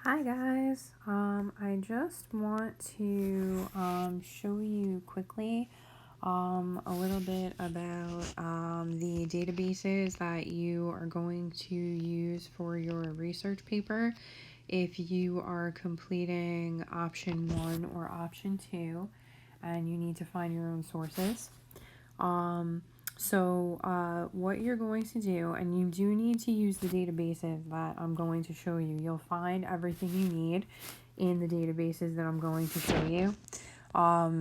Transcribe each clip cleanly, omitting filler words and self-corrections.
Hi guys, I just want to show you quickly a little bit about the databases that you are going to use for your research paper if you are completing option 1 or option 2 and you need to find your own sources. What you're going to do, and you do need to use the databases that I'm going to show you. You'll find everything you need in the databases that I'm going to show you.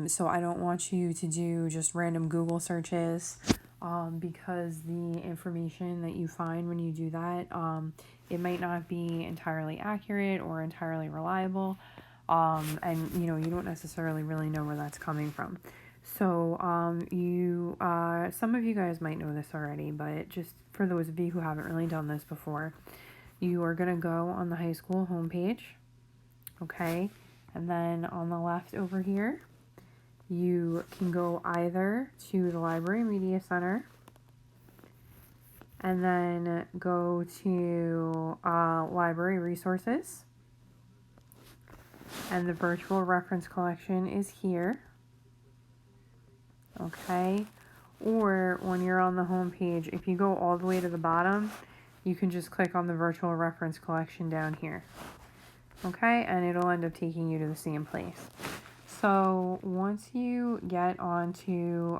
So I don't want you to do just random Google searches because the information that you find when you do that, it might not be entirely accurate or entirely reliable. And you don't necessarily really know where that's coming from. So, some of you guys might know this already, but just for those of you who haven't really done this before, you are going to go on the high school homepage, okay? And then on the left over here, you can go either to the Library Media Center and then go to Library Resources. And the virtual reference collection is here. Okay, or when you're on the home page, if you go all the way to the bottom, you can just click on the virtual reference collection down here. Okay, and it'll end up taking you to the same place. So once you get onto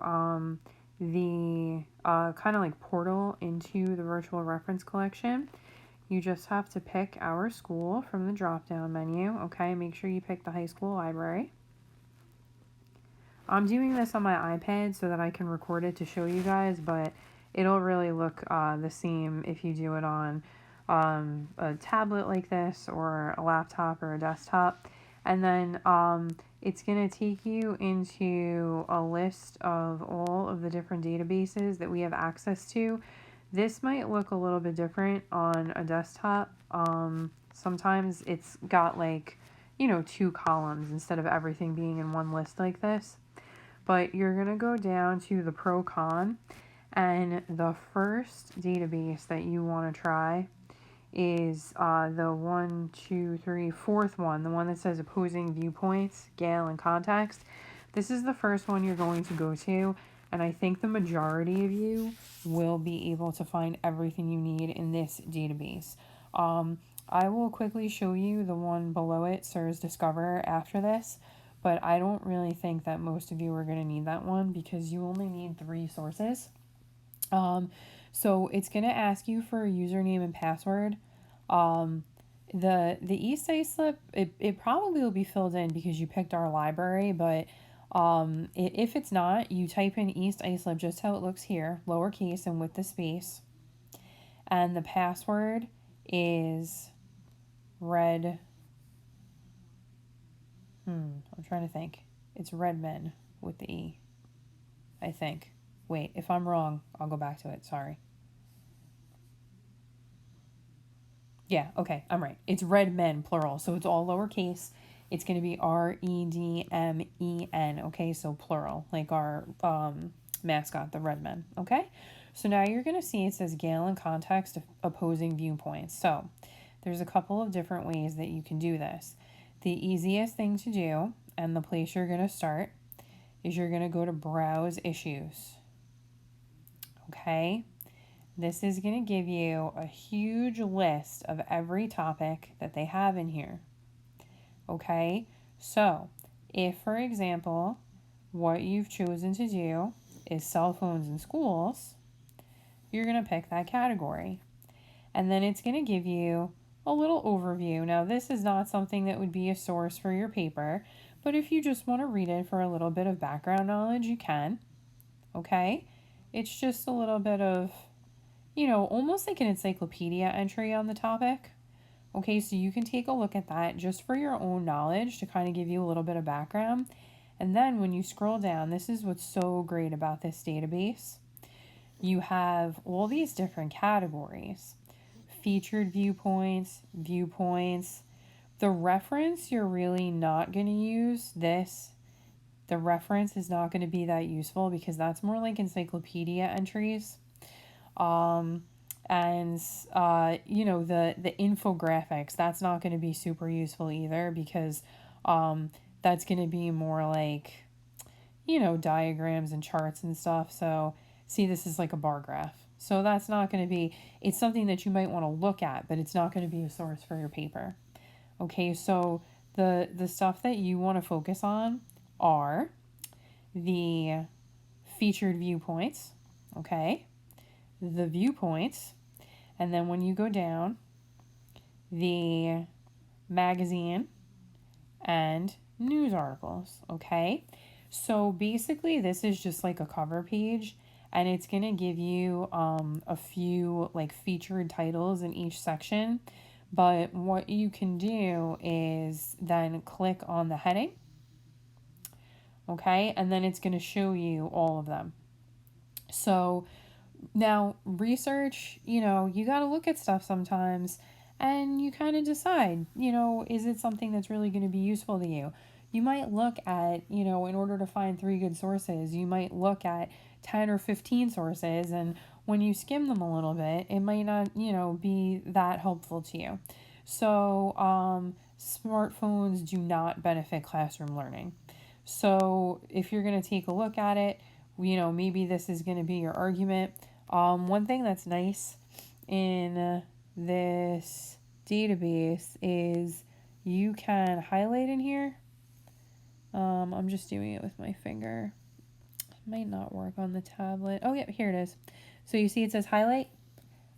the kind of like portal into the virtual reference collection, you just have to pick our school from the drop down menu. Okay, make sure you pick the high school library. I'm doing this on my iPad so that I can record it to show you guys, but it'll really look the same if you do it on a tablet like this or a laptop or a desktop. And then it's going to take you into a list of all of the different databases that we have access to. This might look a little bit different on a desktop. Sometimes it's got like, 2 columns instead of everything being in one list like this. But you're going to go down to the pro-con, and the first database that you want to try is the fourth one, the one that says opposing viewpoints, Gale, and context. This is the first one you're going to go to, and I think the majority of you will be able to find everything you need in this database. I will quickly show you the one below it, SIRS Discover, after this. But I don't really think that most of you are going to need that one because you only need 3 sources. So it's going to ask you for a username and password. The East Islip, it probably will be filled in because you picked our library, but if it's not, you type in East Islip just how it looks here, lowercase and with the space. And the password is red. I'm trying to think. It's Redmen with the E, I think. Wait, if I'm wrong, I'll go back to it. Sorry. Yeah, okay, I'm right. It's Redmen, plural. So it's all lowercase. It's going to be REDMEN. Okay, so plural, like our mascot, the Redmen. Okay, so now you're going to see it says Gale and context opposing viewpoints. So there's a couple of different ways that you can do this. The easiest thing to do, and the place you're going to start, is you're going to go to Browse Issues. Okay? This is going to give you a huge list of every topic that they have in here. Okay? So, if, for example, what you've chosen to do is cell phones in schools, you're going to pick that category. And then it's going to give you a little overview. Now, this is not something that would be a source for your paper, but if you just want to read it for a little bit of background knowledge, you can. Okay? It's just a little bit of, almost like an encyclopedia entry on the topic. Okay, so you can take a look at that just for your own knowledge to kind of give you a little bit of background. And then when you scroll down, this is what's so great about this database. You have all these different categories. Featured viewpoints. The reference, you're really not going to use this. The reference is not going to be that useful because that's more like encyclopedia entries. And And, you know, the infographics, that's not going to be super useful either, because that's going to be more like, you know, diagrams and charts and stuff. So see, this is like a bar graph. So that's not going to be, it's something that you might want to look at, but it's not going to be a source for your paper. Okay, so the stuff that you want to focus on are the featured viewpoints, okay, the viewpoints, and then when you go down, the magazine and news articles, okay? So basically this is just like a cover page, and it's going to give you a few like featured titles in each section. But what you can do is then click on the heading, okay? And then it's going to show you all of them. So now research, you know, you got to look at stuff sometimes and you kind of decide, you know, is it something that's really going to be useful to you? You might look at, you know, in order to find 3 good sources, you might look at 10 or 15 sources, and when you skim them a little bit, it might not, you know, be that helpful to you. So, smartphones do not benefit classroom learning. So, if you're going to take a look at it, you know, maybe this is going to be your argument. One thing that's nice in this database is you can highlight in here. I'm just doing it with my finger. It might not work on the tablet. Oh, yeah, here it is. So you see it says highlight.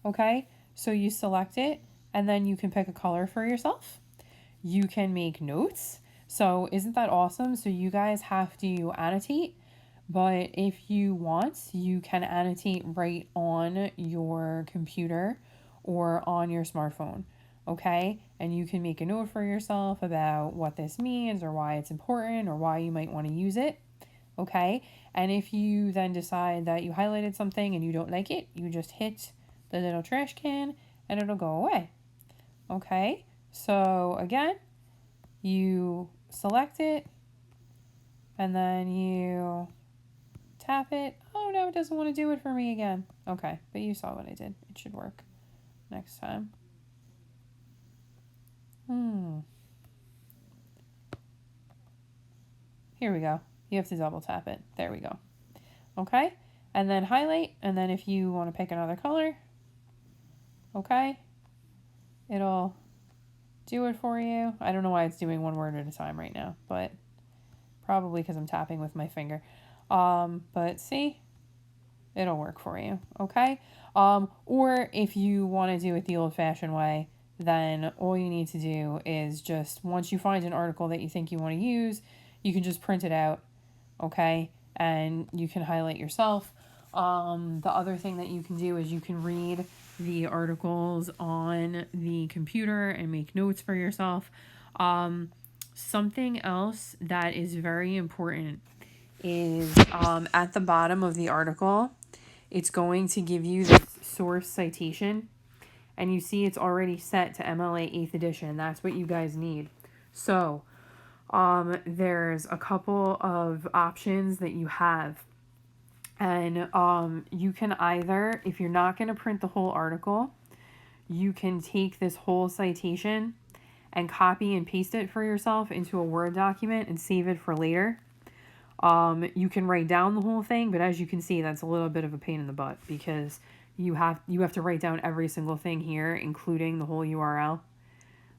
Okay, so you select it, and then you can pick a color for yourself. You can make notes. So isn't that awesome? So you guys have to annotate, but if you want, you can annotate right on your computer or on your smartphone. Okay, and you can make a note for yourself about what this means or why it's important or why you might want to use it. Okay, and if you then decide that you highlighted something and you don't like it, you just hit the little trash can and it'll go away. Okay, so again, you select it and then you tap it. Oh no, it doesn't want to do it for me again. Okay, but you saw what I did. It should work next time. Here we go. You have to double tap it. There we go. Okay, and then highlight, and then if you want to pick another color, okay, it'll do it for you. I don't know why it's doing one word at a time right now, but probably because I'm tapping with my finger. But see, it'll work for you, okay? Or if you want to do it the old-fashioned way, then all you need to do is just, once you find an article that you think you want to use, you can just print it out, okay? And you can highlight yourself. The other thing that you can do is you can read the articles on the computer and make notes for yourself. Something else that is very important is at the bottom of the article, it's going to give you the source citation, and you see it's already set to MLA 8th edition. That's what you guys need. So there's a couple of options that you have, and you can either, if you're not going to print the whole article, you can take this whole citation and copy and paste it for yourself into a Word document and save it for later. You can write down the whole thing, but as you can see, that's a little bit of a pain in the butt because you have to write down every single thing here, including the whole URL.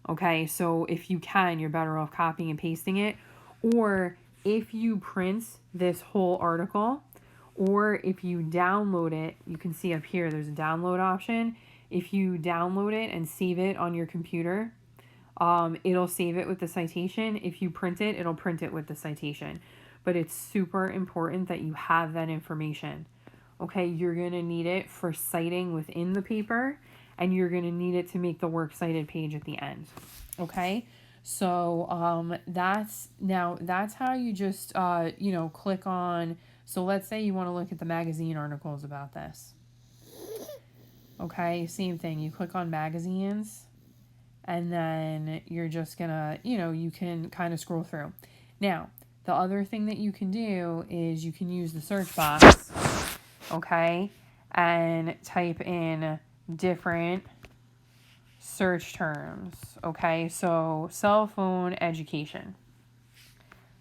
Okay, so if you can, you're better off copying and pasting it. Or if you print this whole article, or if you download it, you can see up here, there's a download option. If you download it and save it on your computer, it'll save it with the citation. If you print it, it'll print it with the citation. But it's super important that you have that information. Okay, you're going to need it for citing within the paper, and you're going to need it to make the works cited page at the end. Okay, so that's how you just, click on. So let's say you want to look at the magazine articles about this. Okay, same thing. You click on magazines, and then you're just going to, you can kind of scroll through. Now, the other thing that you can do is you can use the search box, okay, and type in different search terms. Okay, so cell phone education.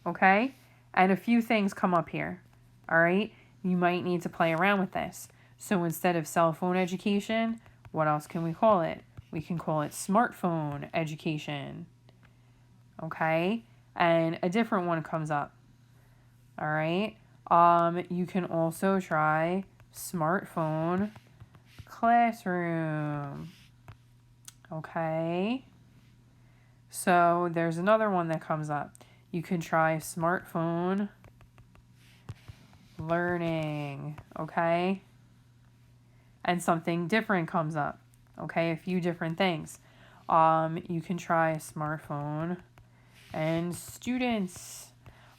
Okay, and a few things come up here. All right, you might need to play around with this. So instead of cell phone education, what else can we call it? We can call it smartphone education. Okay, and a different one comes up. All right, you can also try smartphone classroom. Okay, so there's another one that comes up. You can try smartphone learning, okay? And something different comes up, okay? A few different things. You can try smartphone and students.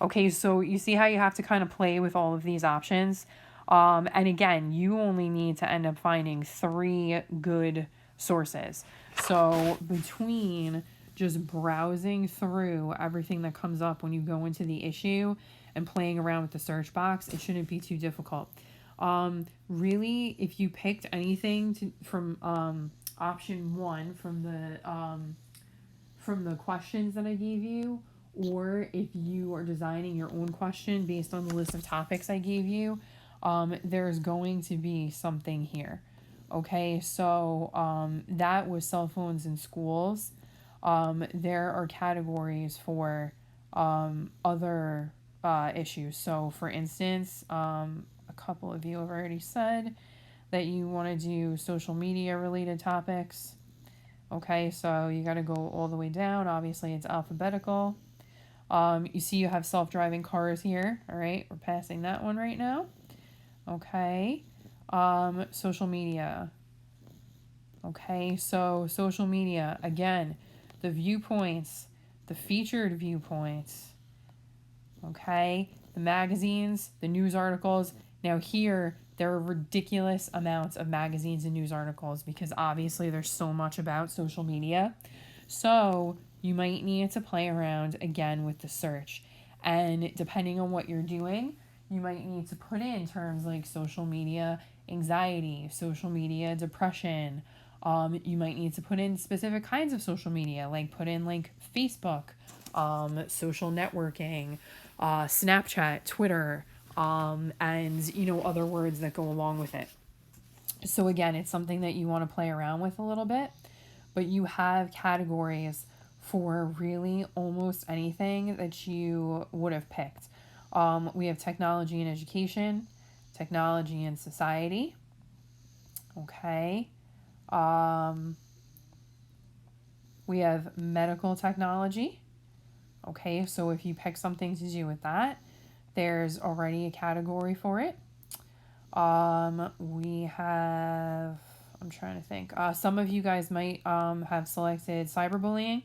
Okay, so you see how you have to kind of play with all of these options? And again, you only need to end up finding 3 good sources. So between just browsing through everything that comes up when you go into the issue and playing around with the search box, it shouldn't be too difficult. Really, if you picked anything from option 1 from the questions that I gave you, or if you are designing your own question based on the list of topics I gave you, there's going to be something here. Okay, so that was cell phones in schools. There are categories for other issues. So, for instance, a couple of you have already said that you want to do social media related topics. Okay, so you got to go all the way down. Obviously, it's alphabetical. You see you have self-driving cars here. All right, we're passing that one right now. Okay. Social media. Okay, so social media, again, the viewpoints, the featured viewpoints, okay, the magazines, the news articles. Now here, there are ridiculous amounts of magazines and news articles because obviously there's so much about social media. So you might need to play around again with the search. And depending on what you're doing, you might need to put in terms like social media anxiety, social media depression. You might need to put in specific kinds of social media, like put in like Facebook, social networking, Snapchat, Twitter, and other words that go along with it. So again, it's something that you want to play around with a little bit, but you have categories for really almost anything that you would have picked. We have technology and education, technology and society. Okay. We have medical technology. Okay, so if you pick something to do with that, there's already a category for it. We have, I'm trying to think, some of you guys might have selected cyberbullying.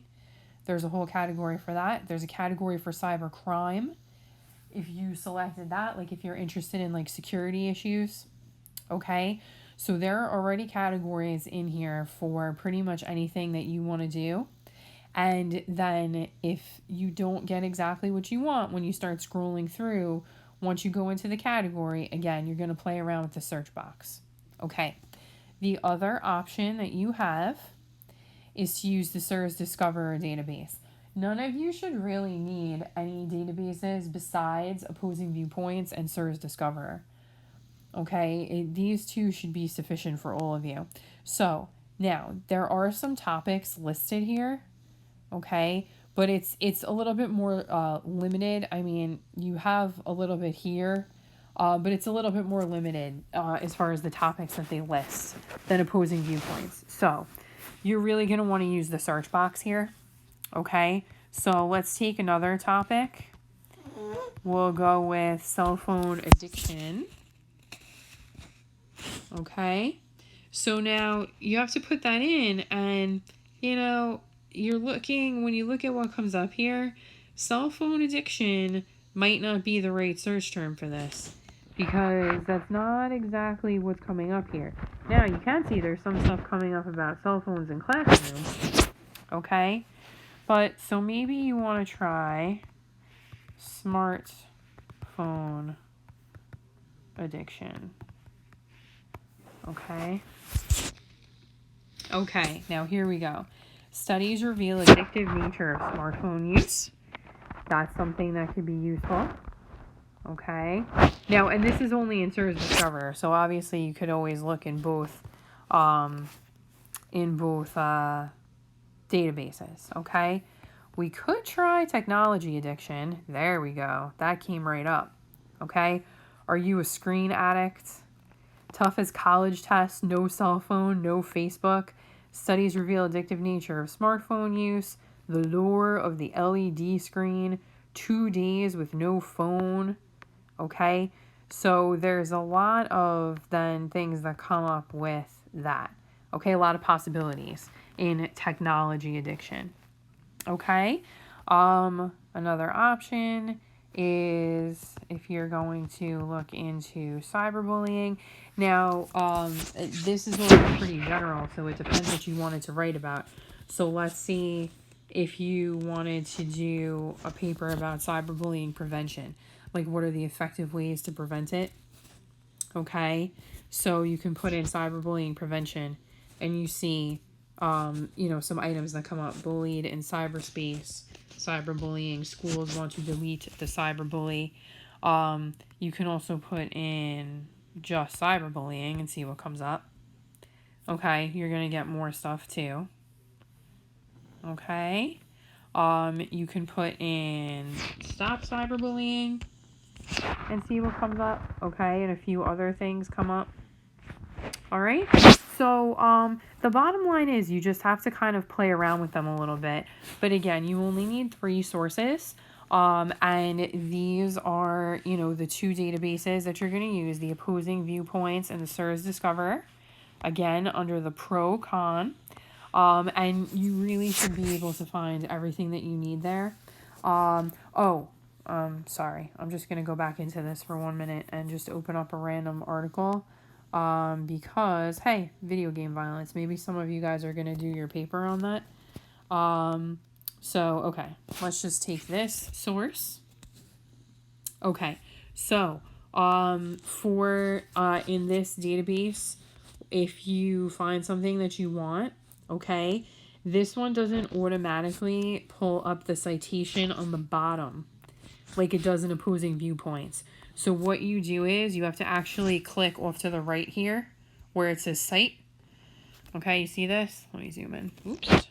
There's a whole category for that. There's a category for cybercrime. If you selected that, like if you're interested in like security issues, okay? So there are already categories in here for pretty much anything that you want to do. And then if you don't get exactly what you want when you start scrolling through, once you go into the category, again, you're going to play around with the search box. Okay. The other option that you have is to use the SIRS Discoverer database. None of you should really need any databases besides Opposing Viewpoints and SIRS Discoverer. Okay, these two should be sufficient for all of you. So now there are some topics listed here, okay, but it's a little bit more limited. I mean, you have a little bit here, but it's a little bit more limited as far as the topics that they list than Opposing Viewpoints. So you're really going to want to use the search box here, okay? So let's take another topic. We'll go with cell phone addiction. Okay, so now you have to put that in, and when you look at what comes up here, cell phone addiction might not be the right search term for this because that's not exactly what's coming up here. Now you can see there's some stuff coming up about cell phones in classrooms, okay, but so maybe you want to try smartphone addiction. Okay. Okay, now here we go. Studies reveal addictive nature of smartphone use. That's something that could be useful. Okay. Now, and this is only in Search Discover, so obviously you could always look um, in both databases. Okay. We could try technology addiction. There we go. That came right up. Okay. Are you a screen addict? Toughest college test, no cell phone, no Facebook. Studies reveal addictive nature of smartphone use. The lure of the LED screen. 2 days with no phone. Okay, so there's a lot of then things that come up with that. Okay, a lot of possibilities in technology addiction. Okay, another option is if you're going to look into cyberbullying. Now, this is going to be pretty general, so it depends what you wanted to write about. So let's see if you wanted to do a paper about cyberbullying prevention. Like, what are the effective ways to prevent it? Okay, so you can put in cyberbullying prevention, and you see, some items that come up: bullied in cyberspace, cyberbullying. Schools want to delete the cyberbully. You can also put in just cyberbullying and see what comes up. Okay, you're gonna get more stuff too. Okay, you can put in stop cyberbullying and see what comes up. Okay, and a few other things come up. All right. So, the bottom line is you just have to kind of play around with them a little bit. But again, you only need 3 sources. And these are, the 2 databases that you're going to use, the opposing viewpoints and the SIRS Discoverer. Again, under the pro-con. And you really should be able to find everything that you need there. Sorry. I'm just going to go back into this for 1 minute and just open up a random article. Because, hey, video game violence. Maybe some of you guys are going to do your paper on that. Okay, let's just take this source. Okay, so, for, in this database, if you find something that you want, okay, this one doesn't automatically pull up the citation on the bottom like it does in opposing viewpoints. So what you do is you have to actually click off to the right here where it says cite. Okay, you see this? Let me zoom in. Oops.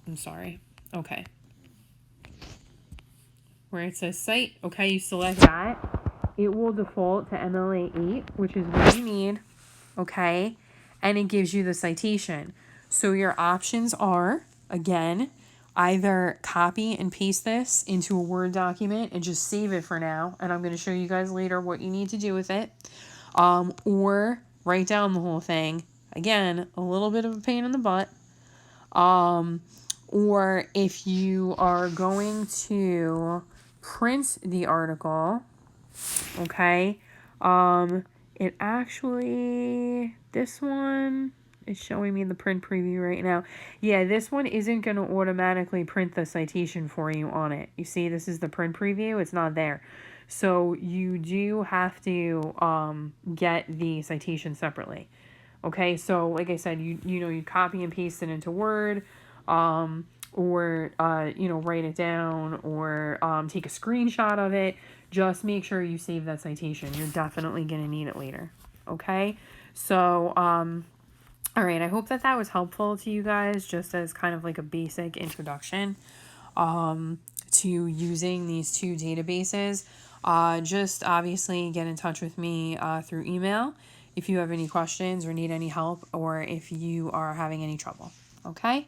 I'm sorry. Okay. Where it says cite, okay, you select that. It will default to MLA 8, which is what you need, okay? And it gives you the citation. So your options are, again, either copy and paste this into a Word document and just save it for now. And I'm going to show you guys later what you need to do with it. Or write down the whole thing. Again, a little bit of a pain in the butt. Or if you are going to print the article, okay, it actually, this one is showing me the print preview right now. Yeah, this one isn't going to automatically print the citation for you on it. You see, this is the print preview. It's not there. So you do have to get the citation separately. Okay, so like I said, you copy and paste it into Word, or write it down, or take a screenshot of it. Just make sure you save that citation. You're definitely going to need it later. Okay, so all right, I hope that was helpful to you guys, just as kind of like a basic introduction to using these 2 databases. Just obviously get in touch with me through email if you have any questions or need any help, or if you are having any trouble. Okay?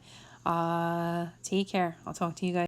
Take care. I'll talk to you guys.